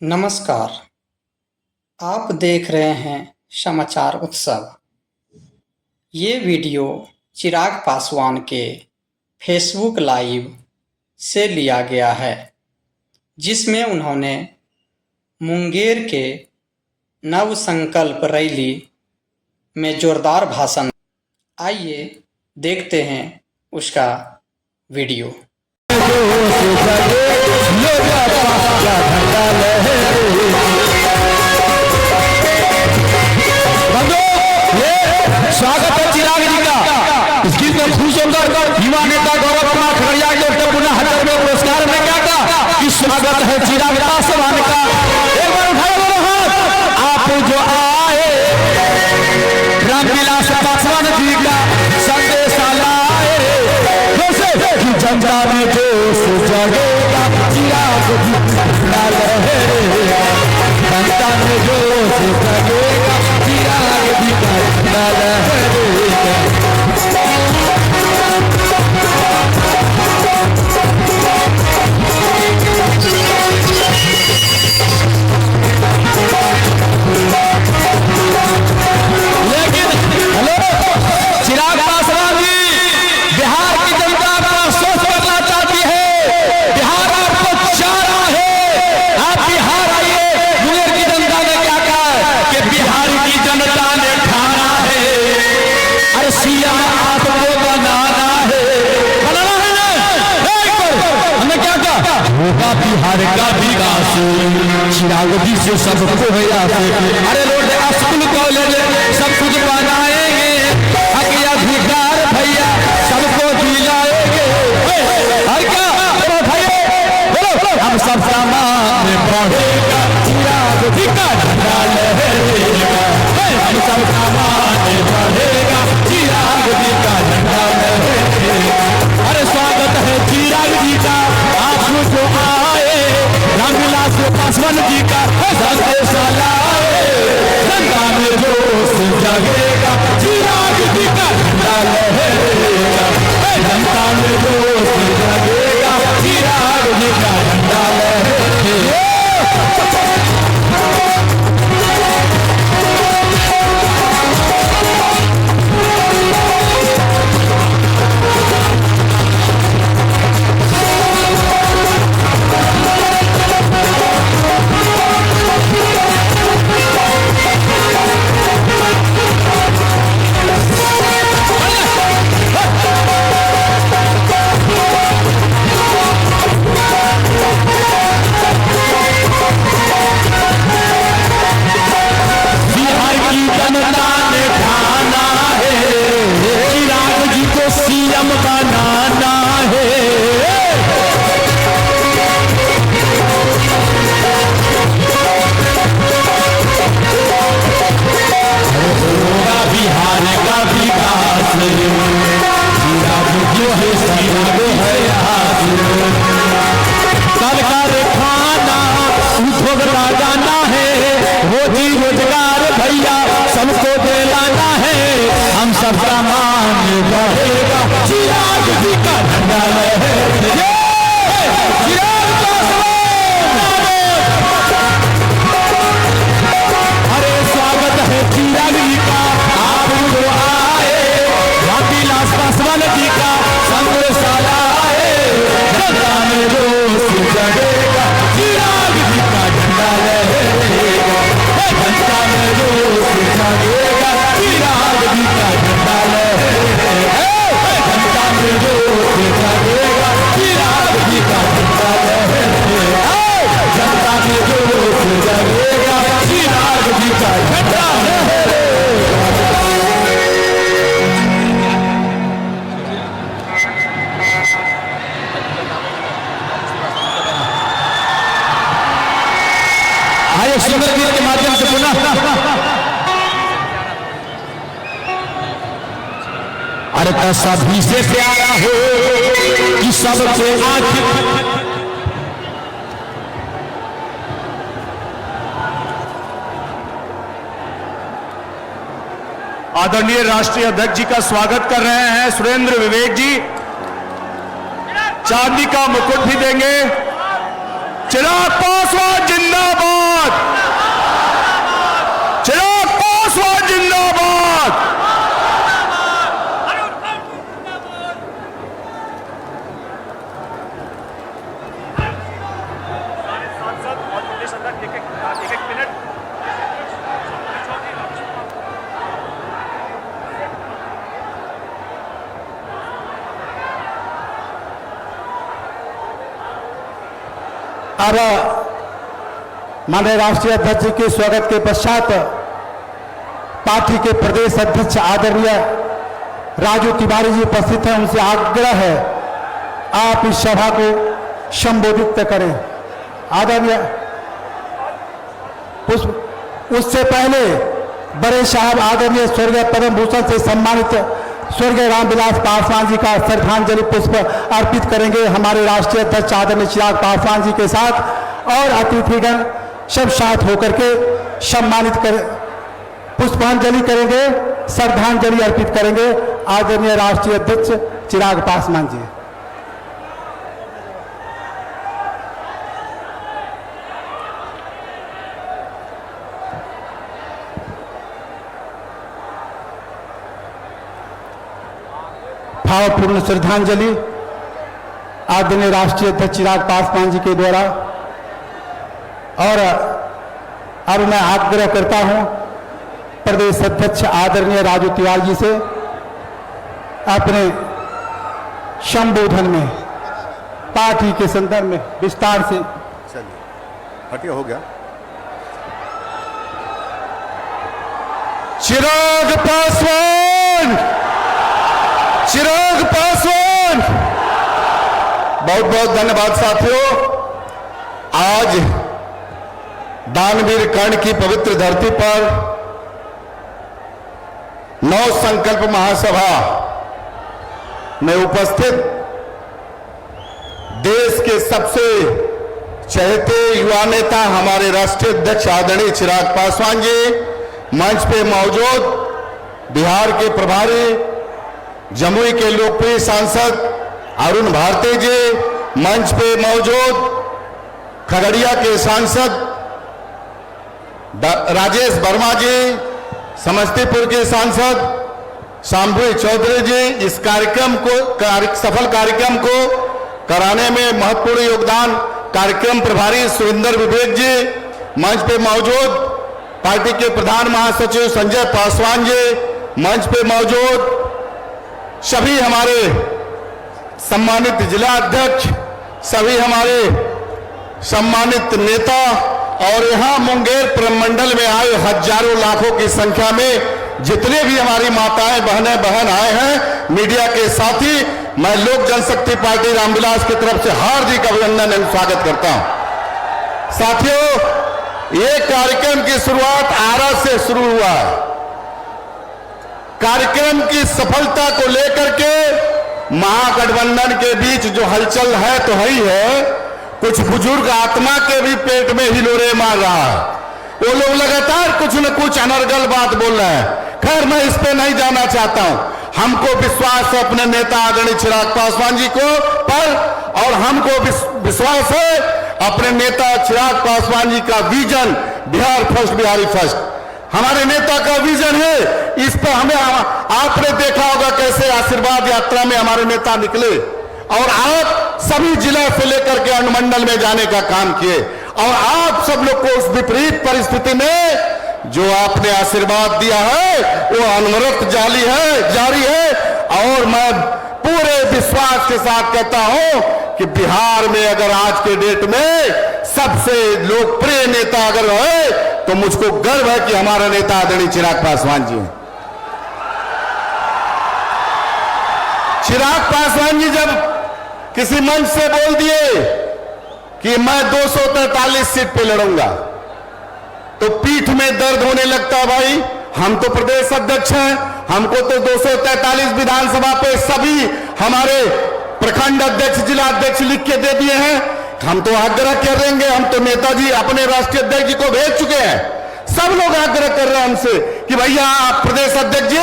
नमस्कार, आप देख रहे हैं समाचार उत्सव। ये वीडियो चिराग पासवान के फेसबुक लाइव से लिया गया है, जिसमें उन्होंने मुंगेर के नवसंकल्प रैली में जोरदार भाषण। आइए देखते हैं उसका वीडियो। स्वागत है चिराग जी का। इस गीत में खुश होकर युवा नेता गौरव कुमार खगड़िया के पुनः 1000वें पुरस्कार में क्या कहा कि स्वागत है चिराग पासवान का। एक बार उठाओ दोनों हाथ। आप जो आए रामविलास पासवान जी का संदेश लाए, कि जनता में जोश जगेगा चिराग जी का लहरेगा, जनता में जोश जगेगा चिराग जी का लहरेगा। लेकिन हेलो चिराग पासवान जी, बिहार की जनता का अफसोस करना चाहती है। बिहार आपको चारा है, आप बिहार आइए। मुंगेर की जनता ने क्या कहा कि बिहार की जनता ने ठाना है, अरे सीएम आपको बनाना है, बनाना है ना। हमने क्या कहा होगा बिहार का विकास, चिराग जी से सबको है याद। अरे रोड स्कूल कॉलेज सब कुछ बनाएंगे, हक अधिकार भैया सबको दिलाएंगे। और क्या बोलो, हम सब सामान बढ़ेगा चिराग जी का झंडा लहरेगा, हम सब सामान बढ़ेगा चिराग जी का झंडा लहरेगा। अरे स्वागत है चिराग जी का, आप जो आए रामविलास पासवान जी का संदेश लाए, जनता में जोश जगेगा चिराग जी का झंडा लहरेगा, जनता में जोश जगेगा चिराग जी का झंडा लहरेगा। के माध्यम से पुनः अरे तो सभी से प्यारा हो कि सबसे आखिर। आदरणीय राष्ट्रीय अध्यक्ष जी का स्वागत कर रहे हैं सुरेंद्र विवेक जी। चांदी का मुकुट भी देंगे। चिराग पासवान जिंदाबाद। अब माननीय राष्ट्रीय अध्यक्ष जी के स्वागत के पश्चात पार्टी के प्रदेश अध्यक्ष आदरणीय राजू तिवारी जी उपस्थित हैं। उनसे आग्रह है आप इस सभा को संबोधित करें। आदरणीय उससे पहले बड़े साहब आदरणीय स्वर्गीय पद्म भूषण से सम्मानित स्वर्गीय रामविलास पासवान जी का श्रद्धांजलि पुष्प अर्पित करेंगे। हमारे राष्ट्रीय अध्यक्ष आदरणीय चिराग पासवान जी के साथ और अतिथिगण सब साथ होकर के सम्मानित कर पुष्पांजलि करेंगे, श्रद्धांजलि अर्पित करेंगे। आदरणीय राष्ट्रीय अध्यक्ष चिराग पासवान जी। भावपूर्ण श्रद्धांजलि आदरणीय राष्ट्रीय अध्यक्ष चिराग पासवान जी के द्वारा। और अब मैं आग्रह करता हूं प्रदेश अध्यक्ष आदरणीय राजू तिवारी जी से अपने संबोधन में पार्टी के संदर्भ में विस्तार से। चलिए हटिया हो गया। चिराग पासवान, चिराग पासवान। बहुत बहुत धन्यवाद साथियों। आज दानवीर कर्ण की पवित्र धरती पर नौ संकल्प महासभा में उपस्थित देश के सबसे चहेते युवा नेता हमारे राष्ट्रीय अध्यक्ष आदरणीय चिराग पासवान जी, मंच पे मौजूद बिहार के प्रभारी जमुई के लोकप्रिय सांसद अरुण भारती जी, मंच पे मौजूद खगड़िया के सांसद राजेश वर्मा जी, समस्तीपुर के सांसद शाम्भवी चौधरी जी, इस कार्यक्रम को सफल कार्यक्रम को कराने में महत्वपूर्ण योगदान कार्यक्रम प्रभारी सुरेंद्र विवेक जी, मंच पे मौजूद पार्टी के प्रधान महासचिव संजय पासवान जी, मंच पे मौजूद सभी हमारे सम्मानित जिला अध्यक्ष, सभी हमारे सम्मानित नेता और यहाँ मुंगेर प्रमंडल में आए हजारों लाखों की संख्या में जितने भी हमारी माताएं बहन आए हैं, मीडिया के साथी, मैं लोक जनशक्ति पार्टी रामविलास की तरफ से हार्दिक अभिनंदन एवं स्वागत करता हूं। साथियों, ये कार्यक्रम की शुरुआत आरा से शुरू हुआ है। कार्यक्रम की सफलता को लेकर के महागठबंधन के बीच जो हलचल है तो है ही है, कुछ बुजुर्ग आत्मा के भी पेट में हिलोरे मार रहा है। वो लोग लगातार कुछ न कुछ अनर्गल बात बोल रहे हैं। खैर, मैं इस पे नहीं जाना चाहता हूं। हमको विश्वास है अपने नेता आदरणीय चिराग पासवान जी को पर, और हमको विश्वास है अपने नेता चिराग पासवान जी का vision Bihar first, Bihari first हमारे नेता का विजन है। इस पर हमें आपने देखा होगा कैसे आशीर्वाद यात्रा में हमारे नेता निकले और आप सभी जिला से लेकर के अनुमंडल में जाने का काम किए, और आप सब लोग को उस विपरीत परिस्थिति में जो आपने आशीर्वाद दिया है वो अनवरत जारी है। और मैं पूरे विश्वास के साथ कहता हूं कि बिहार में अगर आज के डेट में सबसे लोकप्रिय नेता अगर है तो मुझको गर्व है कि हमारा नेता आदरणीय चिराग पासवान जी हैं। चिराग पासवान जी जब किसी मंच से बोल दिए कि मैं 243 सीट पे लड़ूंगा तो पीठ में दर्द होने लगता। भाई, हम तो प्रदेश अध्यक्ष हैं, हमको तो 243 विधानसभा पे सभी हमारे प्रखंड अध्यक्ष, जिला अध्यक्ष लिख के दे दिए हैं। हम तो आग्रह करेंगे, हम तो नेताजी अपने राष्ट्रीय अध्यक्ष जी को भेज चुके हैं। सब लोग आग्रह कर रहे हैं हमसे कि भैया आप प्रदेश अध्यक्ष जी,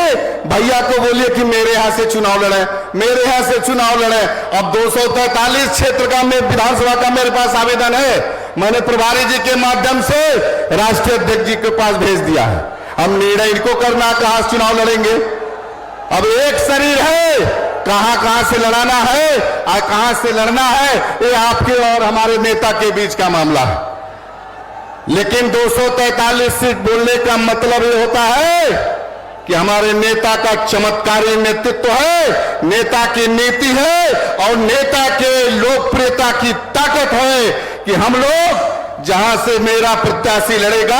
भैया को बोलिए कि मेरे यहां से चुनाव लड़े, मेरे यहां से चुनाव लड़े। अब 243 क्षेत्र का विधानसभा का मेरे पास आवेदन है, मैंने प्रभारी जी के माध्यम से राष्ट्रीय अध्यक्ष जी के पास भेज दिया है। हम निर्णय इनको करना कहां से चुनाव लड़ेंगे। अब एक शरीर है, कहां से लड़ाना है और कहां से लड़ना है ये आपके और हमारे नेता के बीच का मामला है। लेकिन 243 सीट बोलने का मतलब ये होता है कि हमारे नेता का चमत्कारी नेतृत्व है, नेता की नीति है और नेता के लोकप्रियता की ताकत है कि हम लोग जहां से मेरा प्रत्याशी लड़ेगा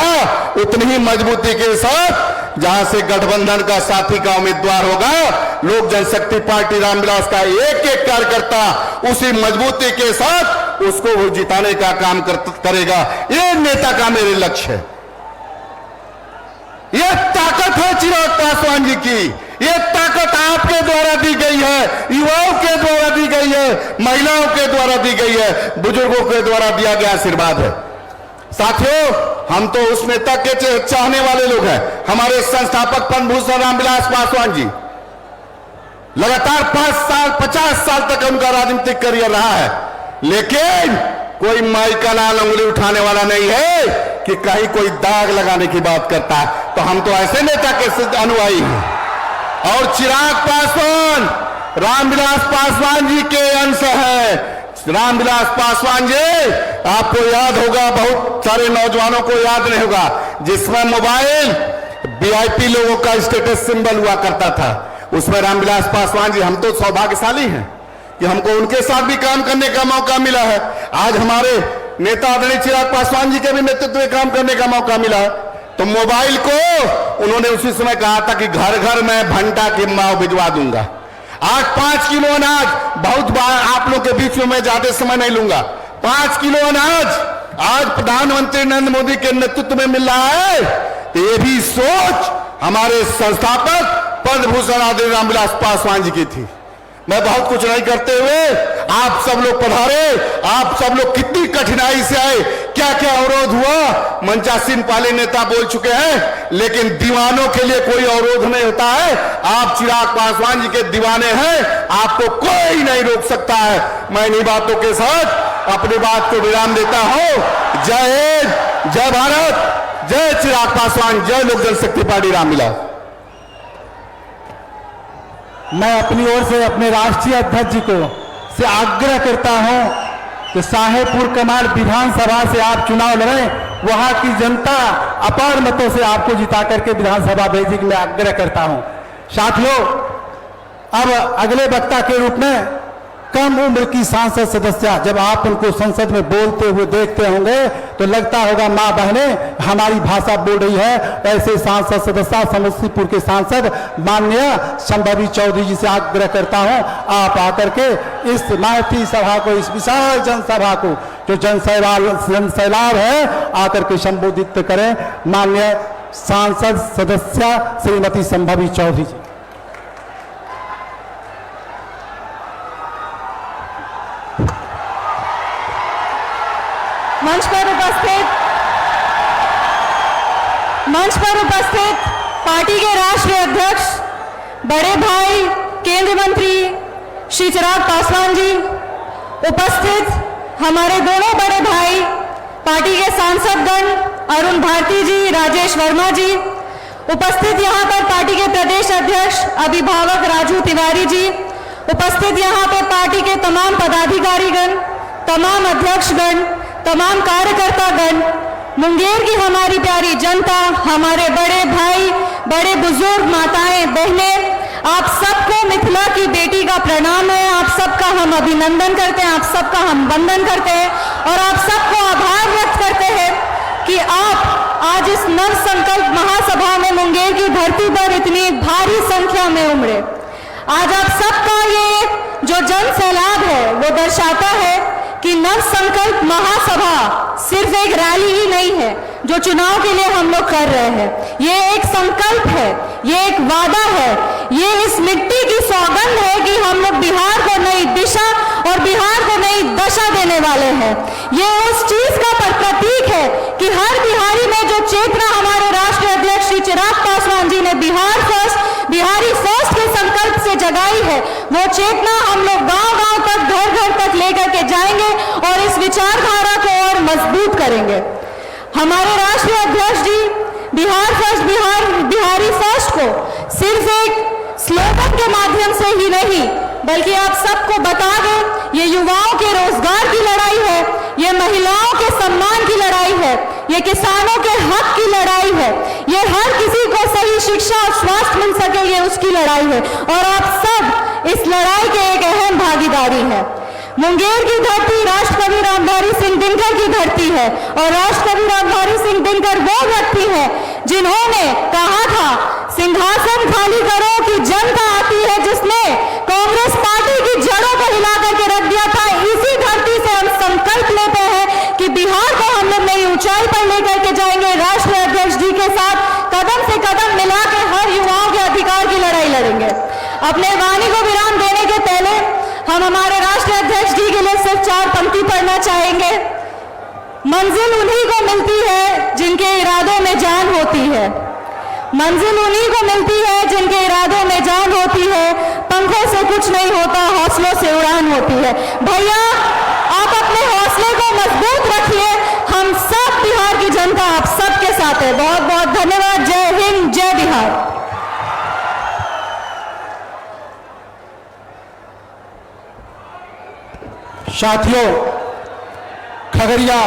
उतनी ही मजबूती के साथ जहां से गठबंधन का साथी का उम्मीदवार होगा, लोक जनशक्ति पार्टी रामविलास का एक एक कार्यकर्ता उसी मजबूती के साथ उसको वो जिताने का काम करेगा। ये नेता का मेरे लक्ष्य है। यह ताकत है चिराग पासवान जी की। यह ताकत आपके द्वारा दी गई है, युवाओं के द्वारा दी गई है, महिलाओं के द्वारा दी गई है, बुजुर्गों के द्वारा दिया गया आशीर्वाद है। साथियों, हम तो उस नेता के चाहने वाले लोग हैं। हमारे संस्थापक पद्म भूषण रामविलास पासवान जी लगातार 5 साल 50 साल तक उनका राजनीतिक करियर रहा है, लेकिन कोई माई का लाल उंगली उठाने वाला नहीं है कि कहीं कोई दाग लगाने की बात करता है। तो हम तो ऐसे नेता के अनुयायी हैं। और चिराग पासवान रामविलास पासवान जी के अंश है। रामविलास पासवान जी, आपको याद होगा, बहुत सारे नौजवानों को याद नहीं होगा, जिसमें मोबाइल वीआईपी लोगों का स्टेटस सिंबल हुआ करता था, उसमें रामविलास पासवान जी, हम तो सौभाग्यशाली हैं कि हमको उनके साथ भी काम करने का मौका मिला है। आज हमारे नेता आदरणीय चिराग पासवान जी के भी नेतृत्व में काम करने का मौका मिला है। तो मोबाइल को उन्होंने उसी समय कहा था कि घर घर में भंटा की माव भिजवा दूंगा। आज 5 किलो अनाज, बहुत बार आप लोग के बीच में मैं ज्यादा समय नहीं लूंगा, 5 किलो अनाज आज प्रधानमंत्री नरेंद्र मोदी के नेतृत्व में मिल रहा है। तो ये भी सोच हमारे संस्थापक पद्म भूषण आदरणीय रामविलास पासवान जी की थी। मैं बहुत कुछ नहीं करते हुए आप सब लोग पधारे, आप सब लोग कितनी कठिनाई से आए, क्या क्या अवरोध हुआ, मंचासीन पाले नेता बोल चुके हैं, लेकिन दीवानों के लिए कोई अवरोध नहीं होता है। आप चिराग पासवान जी के दीवाने हैं, आपको कोई नहीं रोक सकता है। मैं इन्हीं बातों के साथ अपनी बात को विराम देता हूं। जय हिंद, जय भारत, जय चिराग पासवान, जय लोक जनशक्ति पार्टी रामविलास। मैं अपनी ओर से अपने राष्ट्रीय अध्यक्ष जी को से आग्रह करता हूं कि साहेबपुर कमाल विधानसभा से आप चुनाव लड़ें, वहां की जनता अपार मतों से आपको जिता करके विधानसभा भेजने की मैं आग्रह करता हूं। साथियों, अब अगले वक्ता के रूप में कम उम्र की सांसद सदस्य, जब आप उनको संसद में बोलते हुए देखते होंगे तो लगता होगा मां बहनें हमारी भाषा बोल रही है। ऐसे सांसद सदस्य समस्तीपुर के सांसद माननीय संभवी चौधरी जी से आग्रह करता हूं, आप आकर के इस महती सभा को, इस विशाल जनसभा को, जो जनसैलाब है, आकर के संबोधित करें। माननीय सांसद सदस्य श्रीमती संभवी चौधरी जी। मंच पर उपस्थित पार्टी के राष्ट्रीय अध्यक्ष बड़े भाई केंद्रीय मंत्री श्री चिराग पासवान जी, उपस्थित हमारे दोनों बड़े भाई पार्टी के सांसदगण अरुण भारती जी, राजेश वर्मा जी, उपस्थित यहाँ पर पार्टी के प्रदेश अध्यक्ष अभिभावक राजू तिवारी जी, उपस्थित यहाँ पर पार्टी के तमाम पदाधिकारीगण, तमाम अध्यक्षगण, तमाम कार्यकर्तागण, मुंगेर की हमारी प्यारी जनता, हमारे बड़े भाई, बड़े बुजुर्ग, माताएं, बहनें, आप सबको मिथिला की बेटी का प्रणाम है। आप सबका हम अभिनंदन करते हैं, आप सबका हम वंदन करते हैं और आप सबको आभार व्यक्त करते हैं कि आप आज इस नव संकल्प महासभा में मुंगेर की धरती पर इतनी भारी संख्या में उमड़े। आज आप सबका ये जो जन सैलाब है वो दर्शाता है कि नव संकल्प महासभा सिर्फ एक रैली ही नहीं है जो चुनाव के लिए हम लोग कर रहे हैं। ये एक संकल्प है, ये एक वादा है, ये इस मिट्टी की सौगंध है कि हम लोग बिहार को नई दिशा और बिहार को नई दशा देने वाले हैं। ये उस चीज का प्रतीक है कि हर बिहारी में जो चेतना हमारे राष्ट्रीय अध्यक्ष श्री चिराग पासवान जी ने बिहार फर्स्ट, बिहारी फर्स्ट के संकल्प से जगाई है, वो चेतना हम लोग गांव-गांव तक, घर-घर तक लेकर के जाएंगे और इस विचारधारा को और मजबूत करेंगे। हमारे राष्ट्रीय अध्यक्ष जी बिहार फर्स्ट, बिहारी फर्स्ट को सिर्फ एक स्लोगन के माध्यम से ही नहीं, बल्कि आप सबको बता दें, ये युवाओं के रोजगार की लड़ाई है, ये महिलाओं के सम्मान की लड़ाई है, ये किसानों के हक की लड़ाई है, ये हर किसी को सही शिक्षा और स्वास्थ्य मिल सके, ये उसकी लड़ाई है और आप सब इस लड़ाई के एक अहम भागीदारी है। मुंगेर की धरती राष्ट्रकवि रामधारी सिंह दिनकर की धरती है और राष्ट्रकवि रामधारी सिंह दिनकर वो व्यक्ति है जिन्होंने कहा था सिंहासन खाली करो कि जनता आती है, जिसने कांग्रेस पार्टी की जड़ों को हिला करके रख दिया था। इसी धरती से हम संकल्प लेते हैं कि बिहार को हम लोग नई ऊंचाई पर लेकर के जाएंगे। राष्ट्रीय अध्यक्ष जी के साथ कदम से कदम मिला के हर युवाओं के अधिकार की लड़ाई लड़ेंगे। अपने वाणी को विराम देने के पहले हम हमारे राष्ट्रीय अध्यक्ष जी के लिए सिर्फ 4 पंक्ति पढ़ना चाहेंगे। मंजिल उन्हीं को मिलती है जिनके इरादों में जान होती है, मंजिल उन्हीं को मिलती है जिनके इरादों में जान होती है। पंखों से कुछ नहीं होता, हौसलों से उड़ान होती है। भैया आप अपने हौसले को मजबूत रखिए, हम सब बिहार की जनता आप सबके साथ है। बहुत बहुत धन्यवाद। जय हिंद, जय बिहार। साथियों, खगड़िया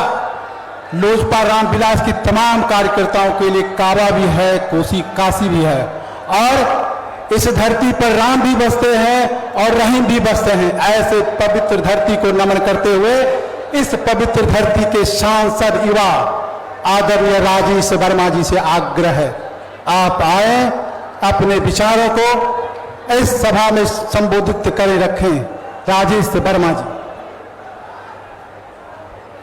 लोजपा रामविलास की तमाम कार्यकर्ताओं के लिए काबा भी है, कोसी काशी भी है और इस धरती पर राम भी बसते हैं और रहीम भी बसते हैं। ऐसे पवित्र धरती को नमन करते हुए इस पवित्र धरती के सांसद युवा आदरणीय राजेश वर्मा जी से आग्रह है, आप आए, अपने विचारों को इस सभा में संबोधित करे रखें। राजेश वर्मा जी।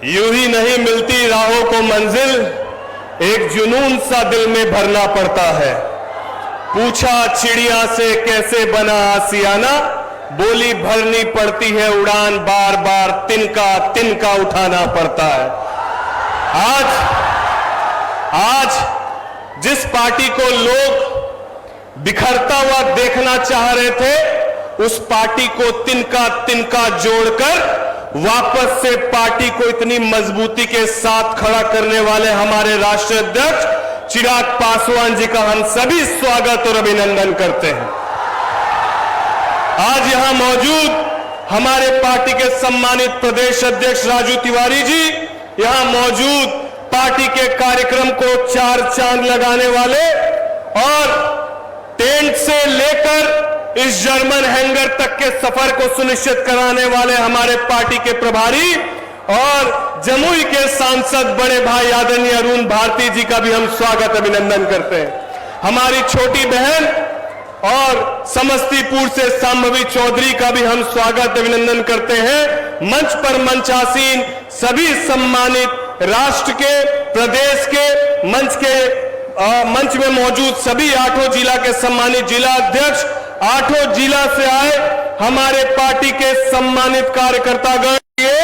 यूं ही नहीं मिलती राहों को मंजिल, एक जुनून सा दिल में भरना पड़ता है। पूछा चिड़िया से कैसे बना आसियाना, बोली भरनी पड़ती है उड़ान, बार बार तिनका तिनका उठाना पड़ता है। आज जिस पार्टी को लोग बिखरता हुआ देखना चाह रहे थे, उस पार्टी को तिनका तिनका जोड़कर वापस से पार्टी को इतनी मजबूती के साथ खड़ा करने वाले हमारे राष्ट्रीय अध्यक्ष चिराग पासवान जी का हम सभी स्वागत और अभिनंदन करते हैं। आज यहां मौजूद हमारे पार्टी के सम्मानित प्रदेश अध्यक्ष राजू तिवारी जी, यहां मौजूद पार्टी के कार्यक्रम को 4 चांद लगाने वाले और टेंट से लेकर इस जर्मन हैंगर तक के सफर को सुनिश्चित कराने वाले हमारे पार्टी के प्रभारी और जमुई के सांसद बड़े भाई आदरणीय अरुण भारती जी का भी हम स्वागत अभिनंदन करते हैं। हमारी छोटी बहन और समस्तीपुर से संभवी चौधरी का भी हम स्वागत अभिनंदन करते हैं। मंच पर मंचासीन सभी सम्मानित राष्ट्र के, प्रदेश के, मंच में मौजूद सभी 8 जिला के सम्मानित जिला अध्यक्ष, 8 जिला से आए हमारे पार्टी के सम्मानित कार्यकर्तागण, ये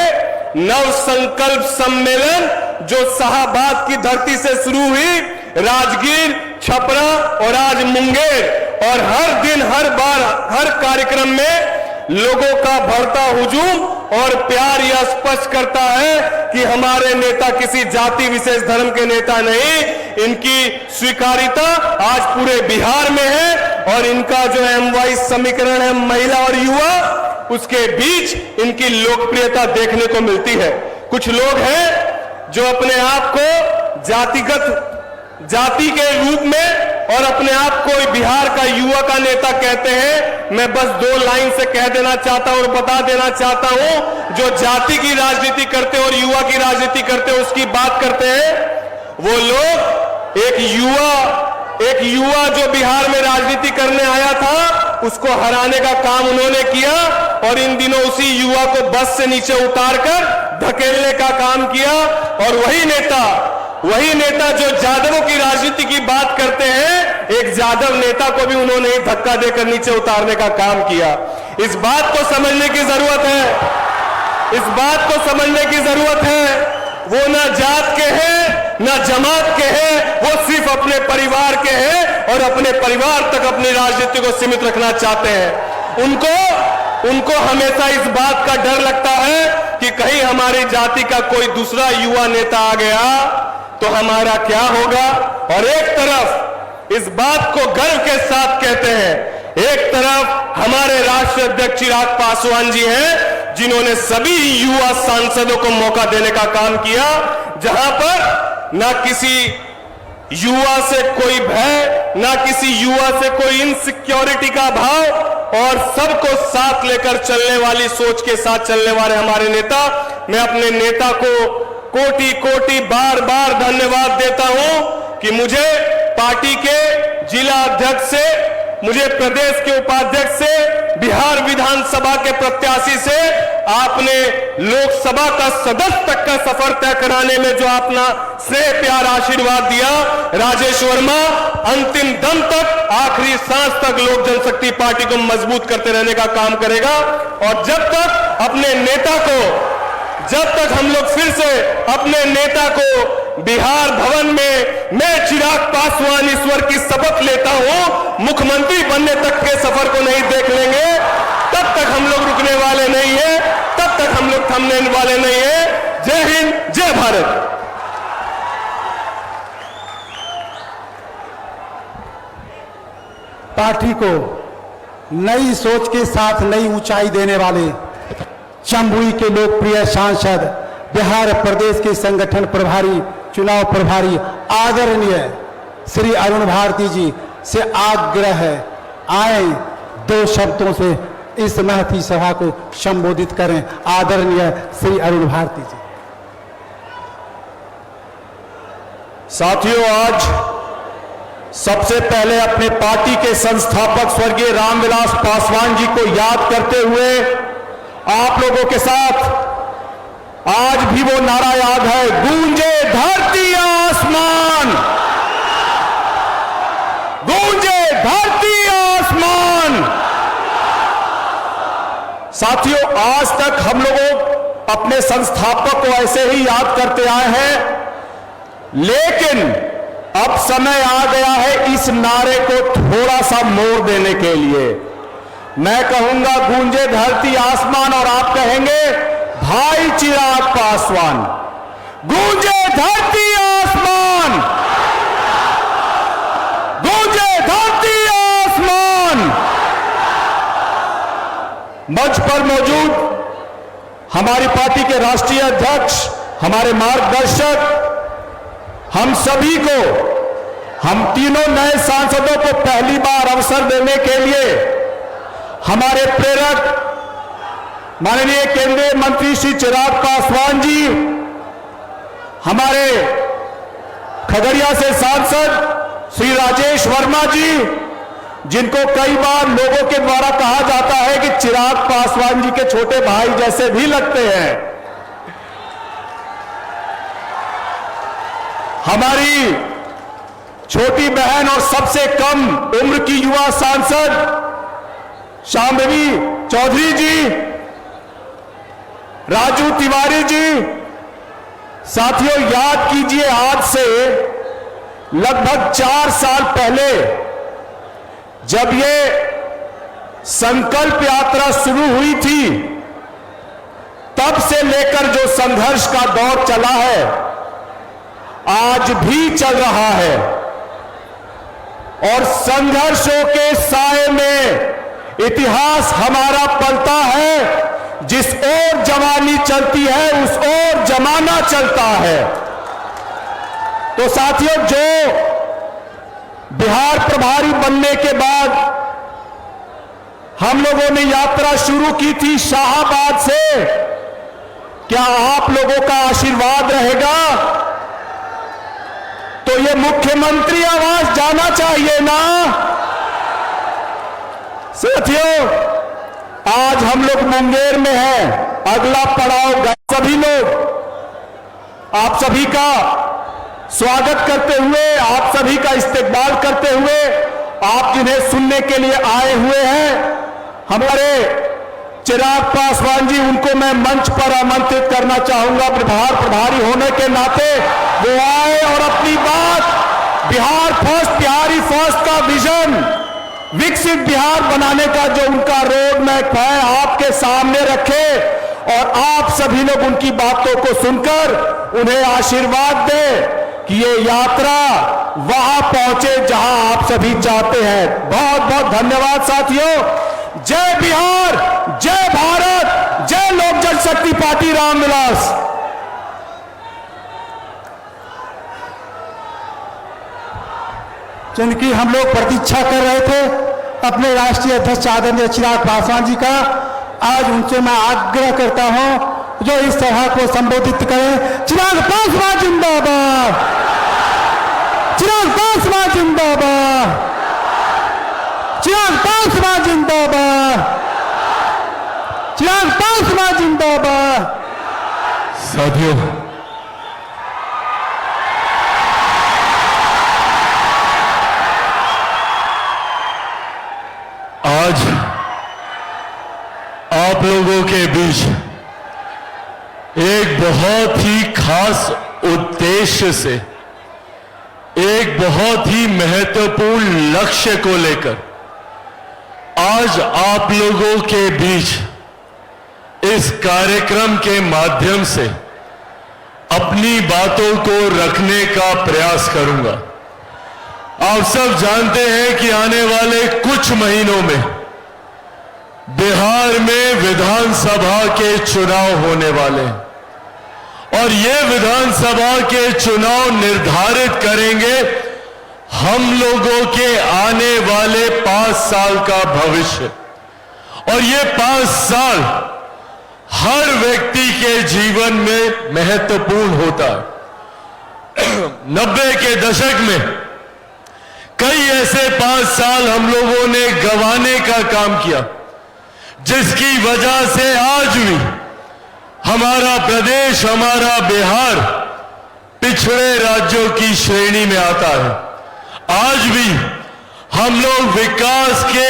नव संकल्प सम्मेलन जो शाहबाद की धरती से शुरू हुई, राजगीर, छपरा और आज मुंगेर, और हर दिन हर बार हर कार्यक्रम में लोगों का बढ़ता हुजूम और प्यार यह स्पष्ट करता है कि हमारे नेता किसी जाति विशेष धर्म के नेता नहीं, इनकी स्वीकार्यता आज पूरे बिहार में है और इनका जो M-वाइज समीकरण है महिला और युवा, उसके बीच इनकी लोकप्रियता देखने को मिलती है। कुछ लोग हैं जो अपने आप को जाति के रूप में और अपने आप को बिहार का युवा का नेता कहते हैं। मैं बस 2 लाइन से कह देना चाहता हूं और बता देना चाहता हूं, जो जाति की राजनीति करते और युवा की राजनीति करते उसकी बात करते हैं, वो लोग एक युवा जो बिहार में राजनीति करने आया था, उसको हराने का काम उन्होंने किया और इन दिनों उसी युवा को बस से नीचे उतारकर धकेलने का काम किया। और वही नेता जो जादवों की राजनीति की बात करते हैं, एक जादव नेता को भी उन्होंने धक्का देकर नीचे उतारने का काम किया। इस बात को समझने की जरूरत है, वो ना जात के हैं ना जमात के हैं, वो सिर्फ अपने परिवार के हैं और अपने परिवार तक अपनी राजनीति को सीमित रखना चाहते हैं। उनको हमेशा इस बात का डर लगता है कि कहीं हमारी जाति का कोई दूसरा युवा नेता आ गया तो हमारा क्या होगा। और एक तरफ इस बात को गर्व के साथ कहते हैं, एक तरफ हमारे राष्ट्रीय अध्यक्ष चिराग पासवान जी हैं जिन्होंने सभी युवा सांसदों को मौका देने का काम किया, जहां पर ना किसी युवा से कोई भय, ना किसी युवा से कोई इनसिक्योरिटी का भाव, और सबको साथ लेकर चलने वाली सोच के साथ चलने वाले हमारे नेता, मैं अपने नेता को कोटि कोटि बार बार धन्यवाद देता हूं कि मुझे पार्टी के जिला अध्यक्ष से, मुझे प्रदेश के उपाध्यक्ष से, बिहार विधानसभा के प्रत्याशी से आपने लोकसभा का सदस्य तक का सफर तय कराने में जो अपना स्नेह प्यार आशीर्वाद दिया, राजेश वर्मा अंतिम दम तक, आखिरी सांस तक लोक जनशक्ति पार्टी को मजबूत करते रहने का काम करेगा। और जब तक अपने नेता को, जब तक हम लोग फिर से अपने नेता को बिहार भवन में मैं चिराग पासवान ईश्वर की शपथ लेता हूं, मुख्यमंत्री बनने तक के सफर को नहीं देख लेंगे, तब तक हम लोग रुकने वाले नहीं है, तब तक हम लोग थमने वाले नहीं है। जय हिंद, जय भारत। पार्टी को नई सोच के साथ नई ऊंचाई देने वाले जमुई के लोकप्रिय सांसद, बिहार प्रदेश के संगठन प्रभारी, चुनाव प्रभारी आदरणीय श्री अरुण भारती जी से आग्रह है, आए 2 शब्दों से इस महती सभा को संबोधित करें। आदरणीय श्री अरुण भारती जी। साथियों, आज सबसे पहले अपने पार्टी के संस्थापक स्वर्गीय रामविलास पासवान जी को याद करते हुए आप लोगों के साथ आज भी वो नारा याद है, गूंजे धरती आसमान, गूंजे धरती आसमान। साथियों, आज तक हम लोग अपने संस्थापक को ऐसे ही याद करते आए हैं, लेकिन अब समय आ गया है इस नारे को थोड़ा सा मोड़ देने के लिए। मैं कहूंगा गूंजे धरती आसमान और आप कहेंगे भाई चिराग पासवान। गूंजे धरती आसमान, गूंजे धरती आसमान। मंच पर मौजूद हमारी पार्टी के राष्ट्रीय अध्यक्ष, हमारे मार्गदर्शक, हम सभी को, हम तीनों नए सांसदों को पहली बार अवसर देने के लिए हमारे प्रेरक माननीय केंद्रीय मंत्री श्री चिराग पासवान जी, हमारे खगड़िया से सांसद श्री राजेश वर्मा जी, जिनको कई बार लोगों के द्वारा कहा जाता है कि चिराग पासवान जी के छोटे भाई जैसे भी लगते हैं, हमारी छोटी बहन और सबसे कम उम्र की युवा सांसद शांभवी चौधरी जी, राजू तिवारी जी। साथियों, याद कीजिए, आज से लगभग 4 साल पहले जब ये संकल्प यात्रा शुरू हुई थी, तब से लेकर जो संघर्ष का दौर चला है, आज भी चल रहा है। और संघर्षों के साए में इतिहास हमारा पलता है, जिस ओर जवानी चलती है उस ओर जमाना चलता है। तो साथियों, जो बिहार प्रभारी बनने के बाद हम लोगों ने यात्रा शुरू की थी शाहाबाद से, क्या आप लोगों का आशीर्वाद रहेगा तो ये मुख्यमंत्री आवास जाना चाहिए ना। साथियों, आज हम लोग मुंगेर में हैं, अगला पड़ाव सभी लोग आप सभी का स्वागत करते हुए, आप सभी का इस्तकबाल करते हुए, आप जिन्हें सुनने के लिए आए हुए हैं, हमारे चिराग पासवान जी, उनको मैं मंच पर आमंत्रित करना चाहूंगा। बिहार प्रभारी होने के नाते वो आए और अपनी बात बिहार फर्स्ट, बिहारी फर्स्ट का विजन, विकसित बिहार बनाने का जो उनका रोड मैप है, आपके सामने रखे और आप सभी लोग उनकी बातों को सुनकर उन्हें आशीर्वाद दें कि ये यात्रा वहां पहुंचे जहां आप सभी चाहते हैं। बहुत बहुत धन्यवाद साथियों। जय बिहार, जय भारत, जय लोक जनशक्ति पार्टी रामविलास। जिनकी हम लोग प्रतीक्षा कर रहे थे, अपने राष्ट्रीय अध्यक्ष आदरणीय चिराग पासवान जी का। आज उनसे मैं आग्रह करता हूं जो इस सभा को संबोधित करें। चिराग पासवान जिंदाबाद, चिराग पासवान जिंदाबाद, चिराग पासवान जिंदाबाद, चिराग पासवान जिंदाबाद। साथियों, आज आप लोगों के बीच एक बहुत ही खास उद्देश्य से, एक बहुत ही महत्वपूर्ण लक्ष्य को लेकर आज आप लोगों के बीच इस कार्यक्रम के माध्यम से अपनी बातों को रखने का प्रयास करूंगा। आप सब जानते हैं कि आने वाले कुछ महीनों में बिहार में विधानसभा के चुनाव होने वाले हैं और ये विधानसभा के चुनाव निर्धारित करेंगे हम लोगों के आने वाले 5 साल का भविष्य। और ये 5 साल हर व्यक्ति के जीवन में महत्वपूर्ण होता है। 90 के दशक में कई ऐसे 5 साल हम लोगों ने गंवाने का काम किया, जिसकी वजह से आज भी हमारा प्रदेश, हमारा बिहार पिछड़े राज्यों की श्रेणी में आता है। आज भी हम लोग विकास के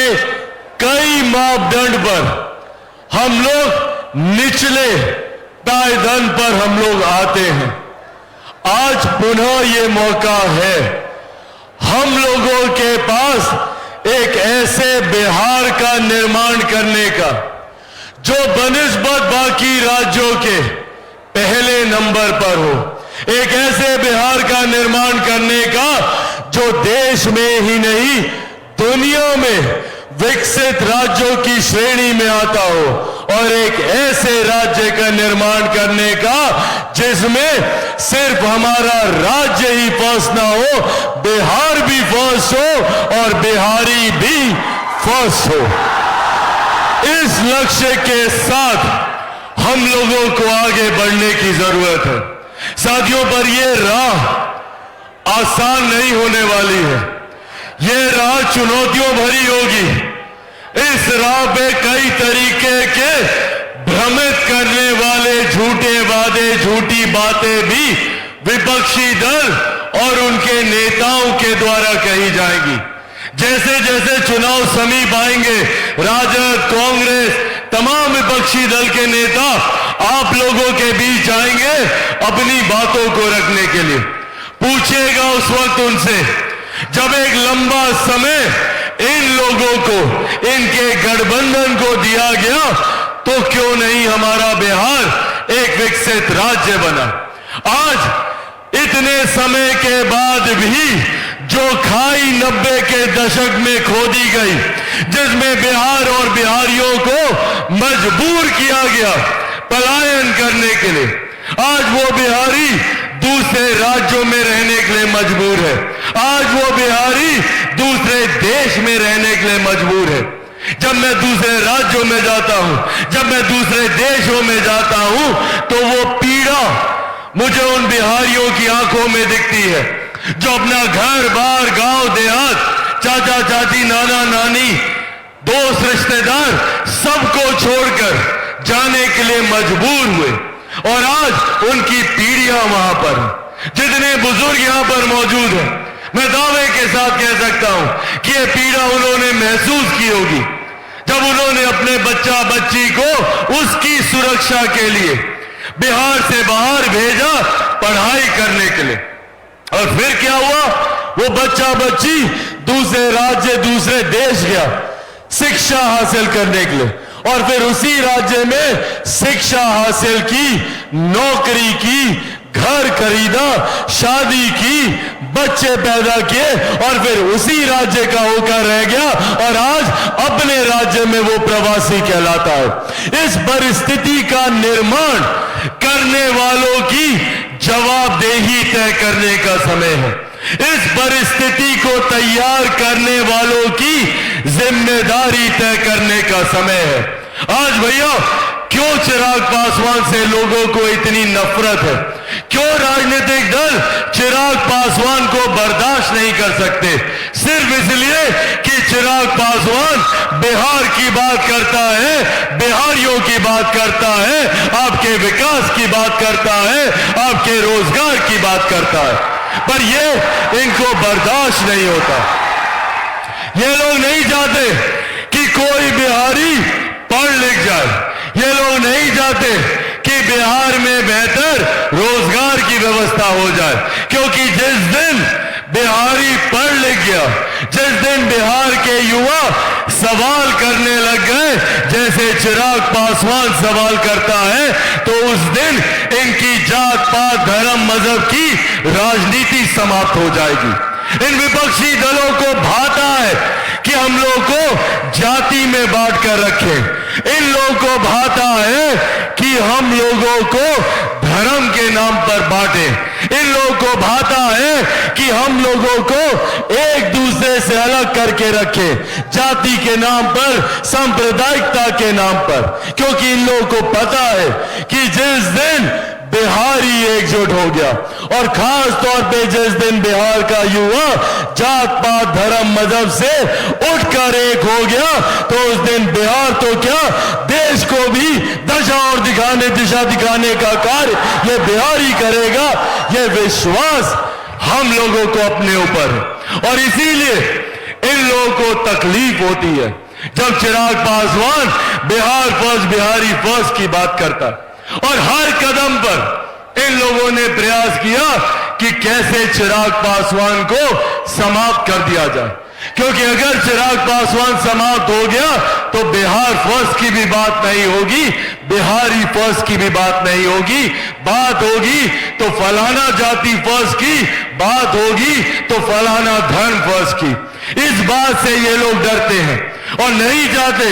कई मापदंड पर हम लोग निचले पायदान पर हम लोग आते हैं। आज पुनः ये मौका है हम लोगों के पास एक ऐसे बिहार का निर्माण करने का जो बनिस्बत बाकी राज्यों के पहले नंबर पर हो, एक ऐसे बिहार का निर्माण करने का जो देश में ही नहीं दुनिया में विकसित राज्यों की श्रेणी में आता हो, और एक ऐसे राज्य का निर्माण करने का जिसमें सिर्फ हमारा राज्य ही फर्स्ट ना हो, बिहार भी फर्स्ट हो और बिहारी भी फर्स्ट हो। इस लक्ष्य के साथ हम लोगों को आगे बढ़ने की जरूरत है। साथियों, पर यह राह आसान नहीं होने वाली है। यह राह चुनौतियों भरी होगी। इस राह पे कई तरीके के भ्रमित करने वाले झूठे वादे, झूठी बातें भी विपक्षी दल और उनके नेताओं के द्वारा कही जाएगी। जैसे जैसे चुनाव समीप आएंगे, राजद, कांग्रेस, तमाम विपक्षी दल के नेता आप लोगों के बीच आएंगे अपनी बातों को रखने के लिए। पूछिएगा उस वक्त उनसे, जब एक लंबा समय इन लोगों को, इनके गठबंधन को दिया गया, तो क्यों नहीं हमारा बिहार एक विकसित राज्य बना। आज इतने समय के बाद भी जो खाई 90 के दशक में खोदी गई, जिसमें बिहार और बिहारियों को मजबूर किया गया पलायन करने के लिए, आज वो बिहारी दूसरे राज्यों में रहने के लिए मजबूर है। आज वो बिहारी दूसरे देश में रहने के लिए मजबूर है। जब मैं दूसरे राज्यों में जाता हूं, जब मैं दूसरे देशों में जाता हूं, तो वो पीड़ा मुझे उन बिहारियों की आंखों में दिखती है जो अपना घर बार, गांव देहात, चाचा चाची, नाना नानी, दोस्त रिश्तेदार सबको छोड़कर जाने के लिए मजबूर हुए, और आज उनकी पीढ़ियां वहां पर हैं। जितने बुजुर्ग यहां पर मौजूद हैं, मैं दावे के साथ कह सकता हूं कि यह पीड़ा उन्होंने महसूस की होगी जब उन्होंने अपने बच्चा बच्ची को उसकी सुरक्षा के लिए बिहार से बाहर भेजा पढ़ाई करने के लिए। और फिर क्या हुआ, वो बच्चा बच्ची दूसरे राज्य, दूसरे देश गया शिक्षा हासिल करने के लिए, और फिर उसी राज्य में शिक्षा हासिल की, नौकरी की, घर खरीदा, शादी की, बच्चे पैदा किए, और फिर उसी राज्य का होकर रह गया, और आज अपने राज्य में वो प्रवासी कहलाता है। इस परिस्थिति का निर्माण करने वालों की जवाबदेही तय करने का समय है। इस परिस्थिति को तैयार करने वालों की जिम्मेदारी तय करने का समय है। आज भैया क्यों चिराग पासवान से लोगों को इतनी नफरत है? क्यों राजनीतिक दल चिराग पासवान को बर्दाश्त नहीं कर सकते? सिर्फ इसलिए कि चिराग पासवान बिहार की बात करता है, बिहारियों की बात करता है, आपके विकास की बात करता है, आपके रोजगार की बात करता है, पर ये इनको बर्दाश्त नहीं होता। ये लोग नहीं चाहते कि कोई बिहारी पढ़ लिख जाए। ये लोग नहीं चाहते कि बिहार में बेहतर रोजगार की व्यवस्था हो जाए, क्योंकि जिस दिन बिहारी पढ़ लिख गया, जिस दिन बिहार के युवा सवाल करने लग गए जैसे चिराग पासवान सवाल करता है, तो उस दिन इनकी जात पात धर्म मजहब की राजनीति समाप्त हो जाएगी। इन विपक्षी दलों को भाता है कि हम लोग को जाति में बांट कर रखें। इन लोगों को भाता है कि हम लोगों को धर्म के नाम पर बांटें। इन लोगों को भाता है कि हम लोगों को एक दूसरे से अलग करके रखें, जाति के नाम पर, सांप्रदायिकता के नाम पर, क्योंकि इन लोगों को पता है कि जिस दिन बिहारी एकजुट हो गया और खास तौर पे जिस दिन बिहार का युवा जात पात धर्म मजहब से उठकर एक हो गया, तो उस दिन बिहार तो क्या देश को भी दिशा दिखाने का कार्य ये बिहारी करेगा। ये विश्वास हम लोगों को अपने ऊपर है और इसीलिए इन लोगों को तकलीफ होती है जब चिराग पासवान बिहार फर्स्ट, बिहारी फर्स्ट की बात करता है। और हर कदम पर इन लोगों ने प्रयास किया कि कैसे चिराग पासवान को समाप्त कर दिया जाए, क्योंकि अगर चिराग पासवान समाप्त हो गया तो बिहार फर्स्ट की भी बात नहीं होगी, बिहारी फर्स्ट की भी बात नहीं होगी। बात होगी तो फलाना जाति फर्स्ट की, बात होगी तो फलाना धर्म फर्स्ट की। इस बात से ये लोग डरते हैं और नहीं चाहते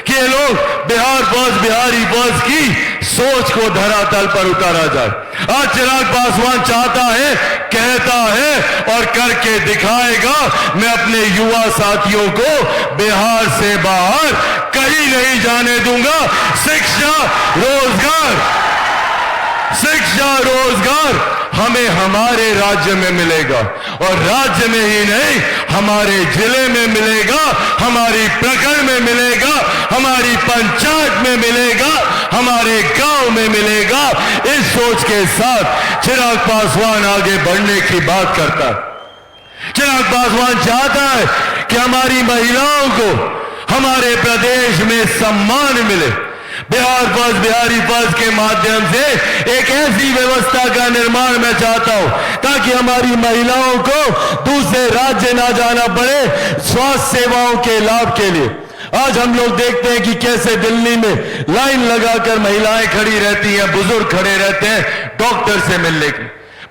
कि ये लोग बिहार फर्स्ट, बिहारी फर्स्ट की सोच को धरातल पर उतारा जाए। आज चिराग पासवान चाहता है, कहता है और करके दिखाएगा। मैं अपने युवा साथियों को बिहार से बाहर कहीं नहीं जाने दूंगा। शिक्षा रोजगार हमें हमारे राज्य में मिलेगा और राज्य में ही नहीं, हमारे जिले में मिलेगा, हमारी प्रखंड में मिलेगा, हमारी पंचायत में मिलेगा, हमारे गांव में मिलेगा। इस सोच के साथ चिराग पासवान आगे बढ़ने की बात करता है। चिराग पासवान चाहता है कि हमारी महिलाओं को हमारे प्रदेश में सम्मान मिले। बिहार फर्स्ट, बिहारी फर्स्ट के माध्यम से एक ऐसी व्यवस्था का निर्माण मैं चाहता हूं ताकि हमारी महिलाओं को दूसरे राज्य ना जाना पड़े स्वास्थ्य सेवाओं के लाभ के लिए। आज हम लोग देखते हैं कि कैसे दिल्ली में लाइन लगाकर महिलाएं खड़ी रहती हैं, बुजुर्ग खड़े रहते हैं डॉक्टर से मिलने के।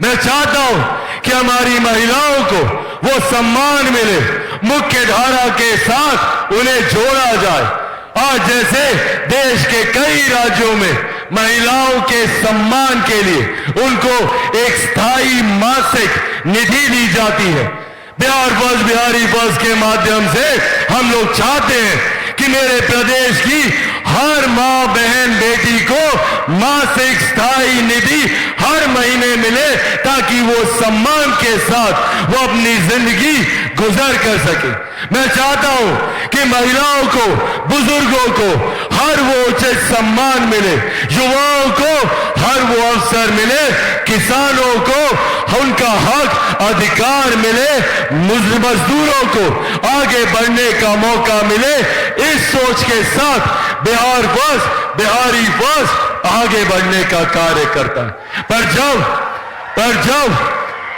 मैं चाहता हूं कि हमारी महिलाओं को वो सम्मान मिले, मुख्य धारा के साथ उन्हें जोड़ा जाए। आज जैसे देश के कई राज्यों में महिलाओं के सम्मान के लिए उनको एक स्थायी मासिक निधि दी जाती है, बिहार फर्स्ट, बिहारी फर्स्ट के माध्यम से हम लोग चाहते हैं कि मेरे प्रदेश की हर मां, बहन, बेटी को मासिक स्थायी निधि हर महीने मिले ताकि वो सम्मान के साथ वो अपनी जिंदगी गुजर कर सके। मैं चाहता हूं कि महिलाओं को, बुजुर्गों को हर वो उचित सम्मान मिले, युवाओं को हर वो अवसर मिले, किसानों को उनका हक अधिकार मिले, मजदूरों को आगे बढ़ने का मौका मिले। इस सोच के साथ बिहार फर्स्ट, बिहारी फर्स्ट आगे बढ़ने का कार्य करता है। पर जब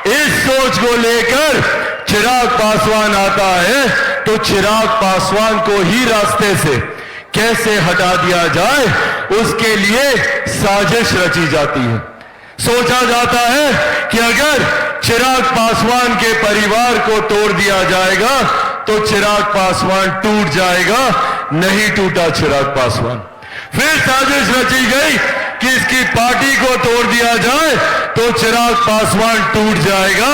इस सोच को लेकर चिराग पासवान आता है तो चिराग पासवान को ही रास्ते से कैसे हटा दिया जाए उसके लिए साजिश रची जाती है। सोचा जाता है कि अगर चिराग पासवान के परिवार को तोड़ दिया जाएगा तो चिराग पासवान टूट जाएगा। नहीं टूटा चिराग पासवान। फिर साजिश रची गई कि इसकी पार्टी को तोड़ दिया जाए तो चिराग पासवान टूट जाएगा।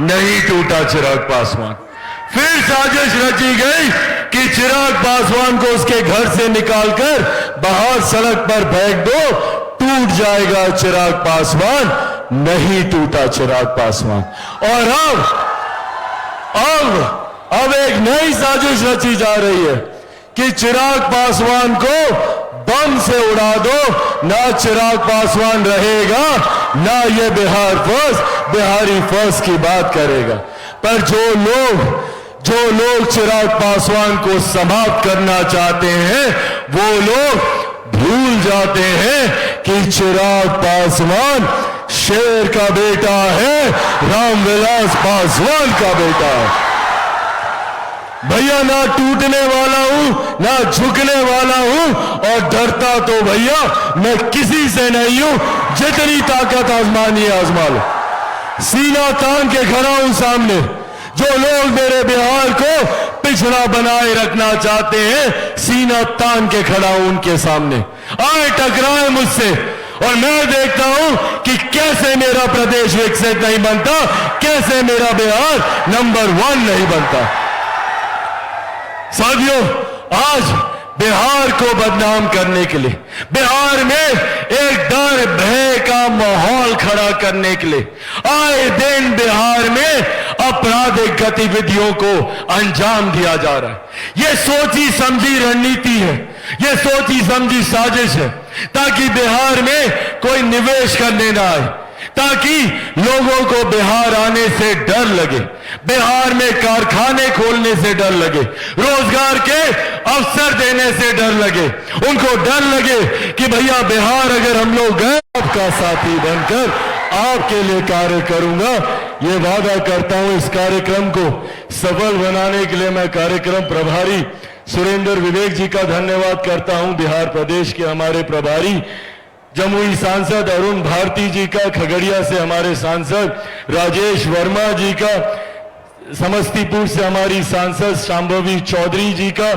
नहीं टूटा चिराग पासवान। फिर साजिश रची गई कि चिराग पासवान को उसके घर से निकालकर बाहर सड़क पर फेंक दो, टूट जाएगा चिराग पासवान। नहीं टूटा चिराग पासवान। और अब एक नई साजिश रची जा रही है कि चिराग पासवान को बम से उड़ा दो, ना चिराग पासवान रहेगा, ना ये बिहारी फर्स्ट की बात करेगा। पर जो लोग चिराग पासवान को समाप्त करना चाहते हैं, वो लोग भूल जाते हैं कि चिराग पासवान शेर का बेटा है, रामविलास पासवान का बेटा है। भैया ना टूटने वाला हूं, ना झुकने वाला हूं, और डरता तो भैया मैं किसी से नहीं हूं। जितनी ताकत आजमानी है आजमा लो। सीना तान के खड़ा हूं सामने। जो लोग मेरे बिहार को पिछड़ा बनाए रखना चाहते हैं, सीना तान के खड़ा हूं उनके सामने। आए टकराए मुझसे, और मैं देखता हूं कि कैसे मेरा प्रदेश विकसित नहीं बनता, कैसे मेरा बिहार नंबर 1 नहीं बनता। साथियों, आज बिहार को बदनाम करने के लिए, बिहार में एक डर भय का माहौल खड़ा करने के लिए आए दिन बिहार में आपराधिक गतिविधियों को अंजाम दिया जा रहा है। यह सोची समझी रणनीति है, यह सोची समझी साजिश है, ताकि बिहार में कोई निवेश करने ना आए, ताकि लोगों को बिहार आने से डर लगे, बिहार में कारखाने खोलने से डर लगे, रोजगार के अवसर देने से डर लगे। उनको डर लगे कि भैया बिहार अगर हम लोग गए, आपका साथी बनकर आपके लिए कार्य करूंगा। ये वादा करता हूं। इस कार्यक्रम को सफल बनाने के लिए मैं कार्यक्रम प्रभारी सुरेंद्र विवेक जी का धन्यवाद करता हूं। बिहार प्रदेश के हमारे प्रभारी जमुई सांसद अरुण भारती जी का, खगड़िया से हमारे सांसद राजेश वर्मा जी का, समस्तीपुर से हमारी सांसद शांभवी चौधरी जी का,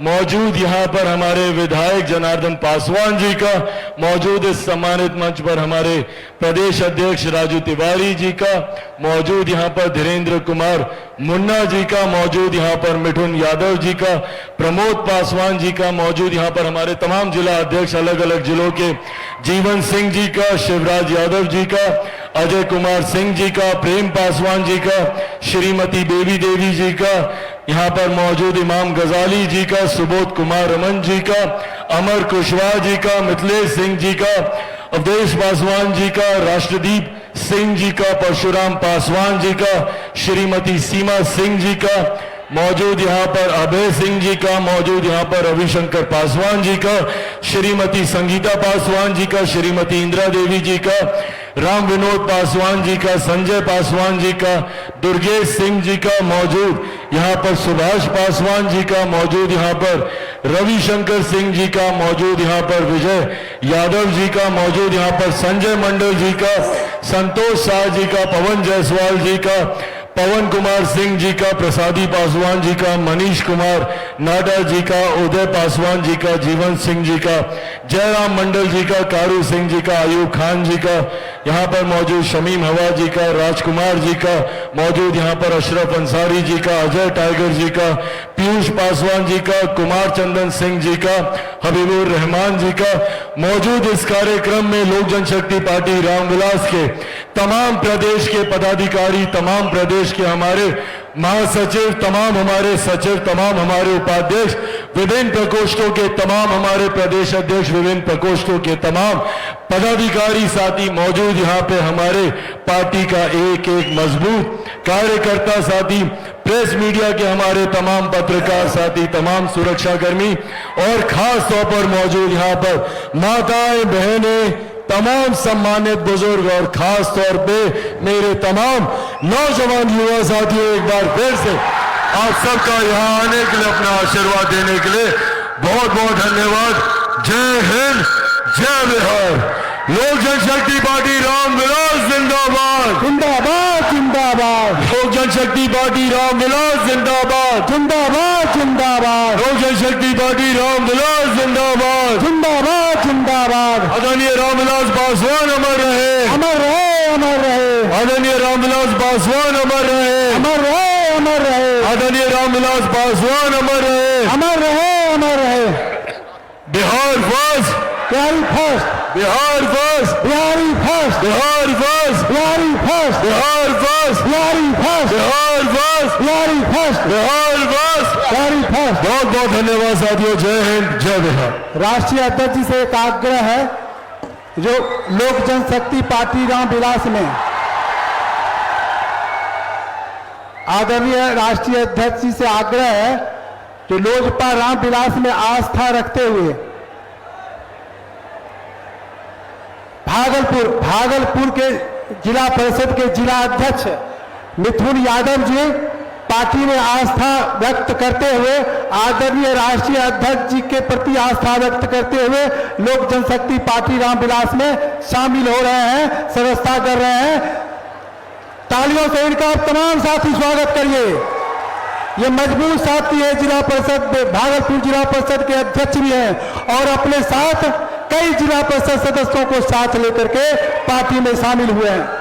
मौजूद यहां पर हमारे विधायक जनार्दन पासवान जी का, मौजूद इस सम्मानित मंच पर हमारे प्रदेश अध्यक्ष राजू तिवारी जी का, मौजूद यहां पर धीरेन्द्र कुमार मुन्ना जी का, मौजूद यहां पर मिठुन यादव जी का, प्रमोद पासवान जी का, मौजूद यहां पर हमारे तमाम जिला अध्यक्ष अलग अलग जिलों के जीवन सिंह जी का, शिवराज यादव जी का, अजय कुमार सिंह जी का, प्रेम पासवान जी का, श्रीमती बेबी देवी जी का, यहां पर मौजूद इमाम गजाली जी का, सुबोध कुमार रमन जी का, अमर कुशवाहा जी का, मिथिलेश सिंह जी का, अवधेश पासवान जी का, राष्ट्रदीप सिंह जी का, परशुराम पासवान जी का, श्रीमती सीमा सिंह जी का, मौजूद यहां पर अभय सिंह जी का, मौजूद यहां पर रविशंकर पासवान जी का, श्रीमती संगीता पासवान जी का, श्रीमती इंदिरा देवी जी का, राम विनोद पासवान जी का, संजय पासवान जी का, दुर्गेश सिंह जी का, मौजूद यहां पर सुभाष पासवान जी का, मौजूद यहां पर रविशंकर सिंह जी का, मौजूद यहां पर विजय यादव जी का, मौजूद यहां पर संजय मंडल जी का, संतोष शाह जी का, पवन जायसवाल जी का, पवन कुमार सिंह जी का, प्रसादी पासवान जी का, मनीष कुमार नाडा जी का, उदय पासवान जी का, जीवन सिंह जी का, जयराम मंडल जी का, कारू सिंह जी का, अयूब खान जी का, यहाँ पर मौजूद शमीम हवा जी का, राजकुमार जी का, मौजूद यहाँ पर अशरफ अंसारी जी का, अजय टाइगर जी का, पीयूष पासवान जी का, कुमार चंदन सिंह जी का, हबीबुर रहमान जी का, मौजूद इस कार्यक्रम में लोक जनशक्ति पार्टी रामविलास के तमाम प्रदेश के पदाधिकारी, तमाम प्रदेश के हमारे महासचिव, तमाम हमारे सचिव, तमाम हमारे उपाध्यक्ष, विभिन्न प्रकोष्ठों के तमाम हमारे प्रदेश अध्यक्ष, विभिन्न प्रकोष्ठों के तमाम पदाधिकारी साथी मौजूद। यहाँ पे हमारे पार्टी का एक एक मजबूत कार्यकर्ता साथी, प्रेस मीडिया के हमारे तमाम पत्रकार साथी, तमाम सुरक्षाकर्मी और खास तौर पर मौजूद यहाँ पर माताएं, बहनें, तमाम सम्मानित बुजुर्ग और खास तौर पे मेरे तमाम नौजवान युवा साथियों, एक बार फिर से आप सबका यहाँ आने के लिए, अपना आशीर्वाद देने के लिए बहुत बहुत धन्यवाद। जय हिंद, जय बिहार। लोक जनशक्ति पार्टी रामविलास जिंदाबाद, जिंदाबाद जिंदाबाद। लोक जनशक्ति पार्टी रामविलास जिंदाबाद, जिंदाबाद जिंदाबाद। लोक जनशक्ति पार्टी रामविलास जिंदाबाद, जिंदाबाद जिंदाबाद। आदरणीय रामविलास पासवान अमर रहे, अमर रहे, अमर रहे। आदरणीय रामविलास पासवान अमर रहे। अमर रहे, अमर रहे। आदरणीय रामविलास पासवान अमर रहे। अमर रहे, अमर रहे। Bihar first, Bihari first, Bihar first, Bihari first, Bihar first, Bihari first, Bihar first, Bihari first, Bihar first, Bihari first, Bihar first. Bihari first. बहुत बहुत धन्यवाद साथियों। जय हिंद, जय बिहार। राष्ट्रीय अध्यक्ष जी से एक आग्रह है, जो लोक जनशक्ति पार्टी रामविलास में आदरणीय राष्ट्रीय अध्यक्ष जी से आग्रह है, जो लोजपा रामविलास में आस्था रखते हुए भागलपुर के जिला परिषद के जिला अध्यक्ष मिथुन यादव जी पार्टी में आस्था व्यक्त करते हुए, आदरणीय राष्ट्रीय अध्यक्ष जी के प्रति आस्था व्यक्त करते हुए लोक जनशक्ति पार्टी रामविलास में शामिल हो रहे हैं, सदस्यता कर रहे हैं। तालियों से इनका तमाम साथी स्वागत करिए। ये मजबूत साथी है, जिला परिषद भागलपुर जिला परिषद के अध्यक्ष भी हैं और अपने साथ कई जिला परिषद सदस्यों को साथ लेकर के पार्टी में शामिल हुए हैं।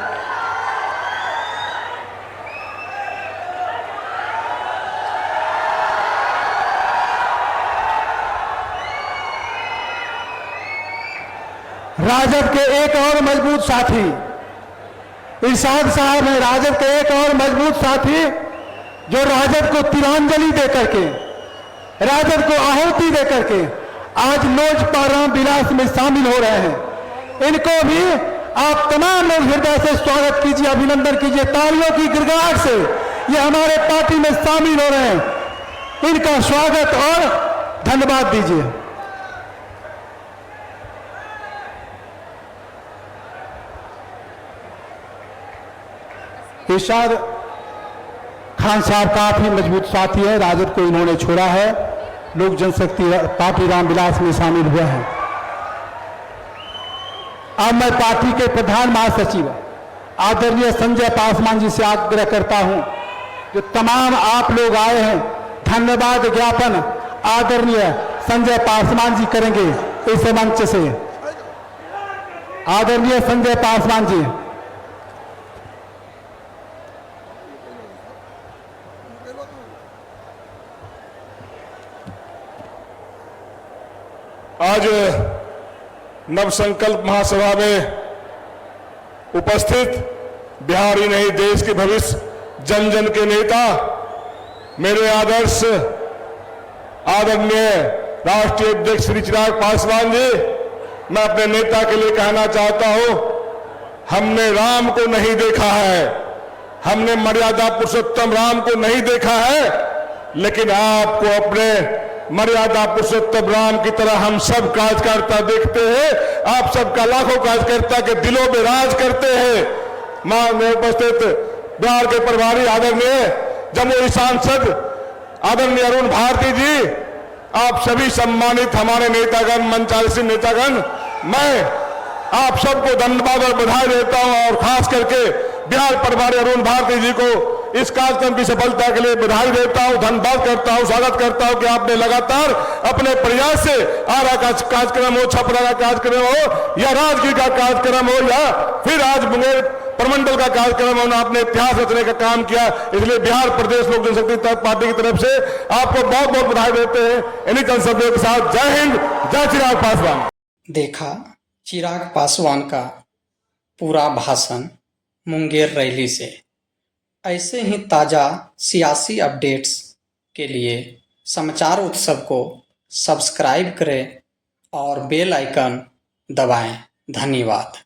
राजद के एक और मजबूत साथी इरशाद साहब हैं। राजद के एक और मजबूत साथी जो राजद को तिलांजलि देकर के, राजद को आहुति देकर के आज लोजपा रामविलास में शामिल हो रहे हैं। इनको भी आप तमाम लोग हृदय से स्वागत कीजिए, अभिनंदन कीजिए, तालियों की गिड़गिड़ाहट से ये हमारे पार्टी में शामिल हो रहे हैं। इनका स्वागत और धन्यवाद दीजिए। इरशाद खान साहब काफी मजबूत साथी है, राजद को इन्होंने छोड़ा है, लोक जनशक्ति पार्टी रामविलास में शामिल हुए हैं। अब मैं पार्टी के प्रधान महासचिव आदरणीय संजय पासवान जी से आग्रह करता हूं, जो तमाम आप लोग आए हैं, धन्यवाद ज्ञापन आदरणीय संजय पासवान जी करेंगे इस मंच से। आदरणीय संजय पासवान जी। आज नवसंकल्प महासभा में उपस्थित बिहार ही नहीं देश के भविष्य जन जन के नेता मेरे आदर्श आदरणीय राष्ट्रीय अध्यक्ष श्री चिराग पासवान जी, मैं अपने नेता के लिए कहना चाहता हूं, हमने राम को नहीं देखा है, हमने मर्यादा पुरुषोत्तम राम को नहीं देखा है, लेकिन आपको अपने मर्यादा पुरुषोत्तम राम की तरह हम सब कार्यकर्ता देखते हैं। आप सबका लाखों कार्यकर्ता के दिलों में राज करते हैं। मां में उपस्थित बिहार के प्रभारी आदरणीय जमुई सांसद आदरणीय अरुण भारती जी, आप सभी सम्मानित हमारे नेतागण, मंचासीन नेतागण, मैं आप सबको धन्यवाद और बधाई देता हूं और खास करके बिहार प्रभारी अरुण भारती जी को इस कार्यक्रम की सफलता के लिए बधाई देता हूं, धन्यवाद करता हूं, स्वागत करता हूं कि आपने लगातार अपने प्रयास से आरा का कार्यक्रम हो, छपरा का कार्यक्रम हो या राजगीर का कार्यक्रम हो या फिर आज मुंगेर प्रमंडल का कार्यक्रम हो, आपने इतिहास रचने का काम किया। इसलिए बिहार प्रदेश लोक जनशक्ति पार्टी की तरफ से आपको बहुत बहुत बधाई देते हैं। इन्हीं शब्दों के साथ जय हिंद, जय चिराग पासवान। देखा चिराग पासवान का पूरा भाषण मुंगेर रैली से। ऐसे ही ताज़ा सियासी अपडेट्स के लिए समाचार उत्सव को सब्सक्राइब करें और बेल आइकन दबाएं। धन्यवाद।